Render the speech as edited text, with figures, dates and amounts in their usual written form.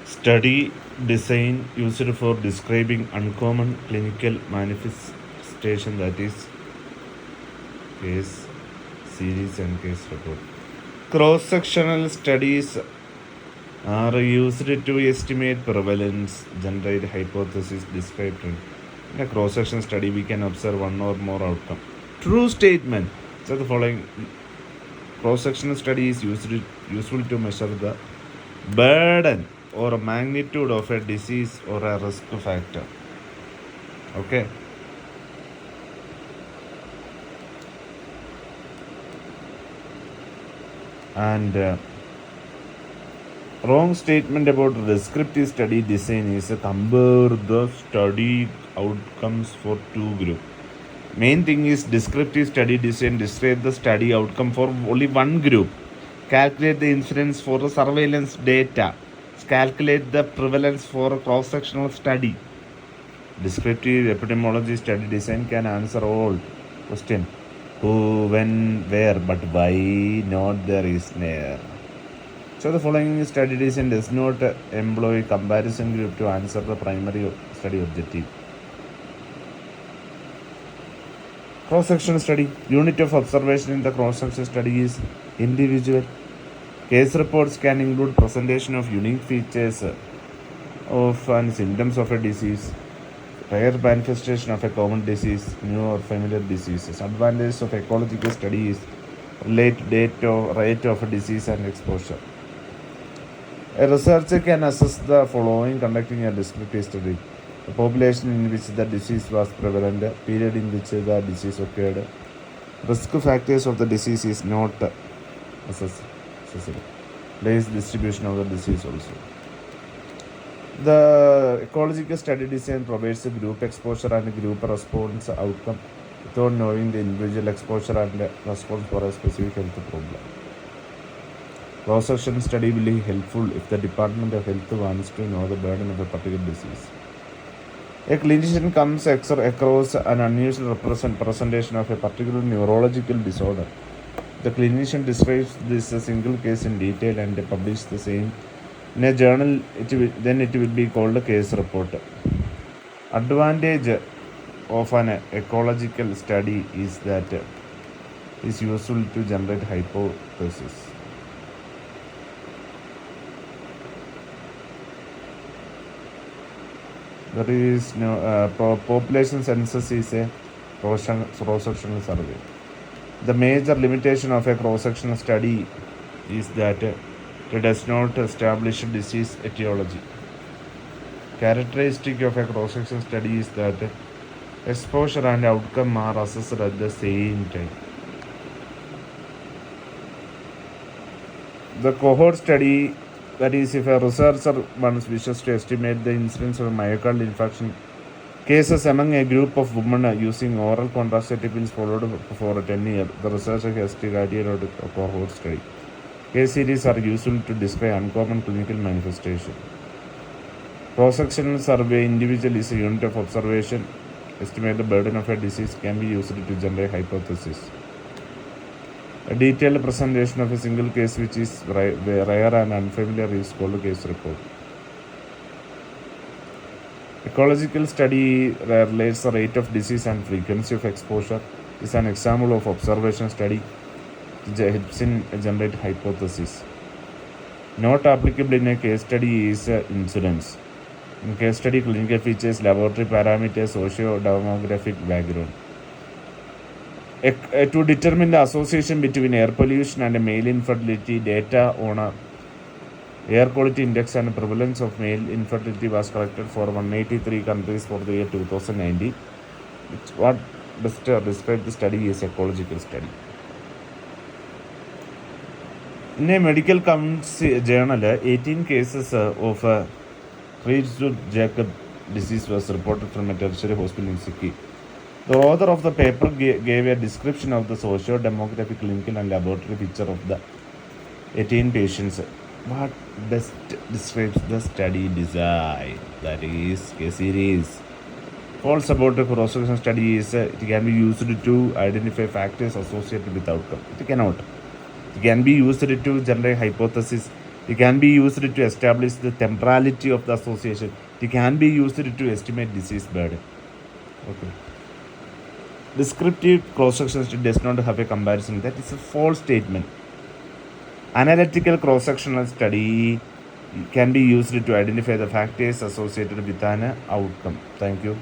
Study design used for describing uncommon clinical manifestation, that is case series and case report. Cross-sectional studies are used to estimate prevalence, generate hypothesis, describe trend. In a cross-section study, we can observe one or more outcome. True statement. So the following cross-sectional study is useful to measure the burden or magnitude of a disease or a risk factor. Okay. And wrong statement about descriptive study design is compare the study outcomes for two groups. Main thing is descriptive study design describe the study outcome for only one group. Calculate the incidence for the surveillance data. Calculate the prevalence for a cross-sectional study. Descriptive epidemiology study design can answer all question: who, when, where, but why not the reasoner. So the following study design does not employ comparison group to answer the primary study objective. Cross-section study. Unit of observation in the cross-section study is individual. Case reports can include presentation of unique features of and symptoms of a disease, rare manifestation of a common disease, new or familiar diseases. Advantages of ecological study is rate of disease and exposure. A researcher can assess the following conducting a descriptive study: the population in which the disease was prevalent, period in which the disease occurred, risk factors of the disease is not accessible, place distribution of the disease also. The ecological study design provides a group exposure and group response outcome without knowing the individual exposure and response for a specific health problem. Cross-section study will be helpful if the Department of Health wants to know the burden of a particular disease. A clinician comes across an unusual presentation of a particular neurological disorder. The clinician describes this a single case in detail and publishes the same in a journal. Then it will be called a case report. Advantage of an ecological study is that it is useful to generate hypotheses. There is no population census is a cross-sectional survey. The major limitation of a cross-sectional study is that it does not establish disease etiology. Characteristic of a cross-section study is that exposure and outcome are assessed at the same time. The cohort study, that is, if a researcher wishes to estimate the incidence of myocardial infarction cases among a group of women using oral contraceptive pills followed for 10 years, the researcher has to carry out a cohort study. Case series are useful to describe uncommon clinical manifestation. Cross-sectional survey individual is a unit of observation. Estimate the burden of a disease can be used to generate hypothesis. A detailed presentation of a single case which is rare and unfamiliar is called a case report. Ecological study relates the rate of disease and frequency of exposure. Is an example of observation study which helps in generate hypothesis. Not applicable in a case study is incidence. In case study, clinical features, laboratory parameters, socio-demographic background. To determine the association between air pollution and male infertility, data on air quality index and prevalence of male infertility was collected for 183 countries for the year 2019. What describes the study is ecological study. In a medical journal, 18 cases of Jacob disease was reported from a tertiary hospital in Sikki. The author of the paper gave a description of the socio-demographic, clinical and laboratory picture of the 18 patients. What best describes the study design? That is case series. False about the cross-section study is it can be used to identify factors associated with outcome. It cannot. It can be used to generate hypothesis. It can be used to establish the temporality of the association. It can be used to estimate disease burden. Okay. Descriptive cross-section study does not have a comparison. That is a false statement. Analytical cross-sectional study can be used to identify the factors associated with an outcome. Thank you.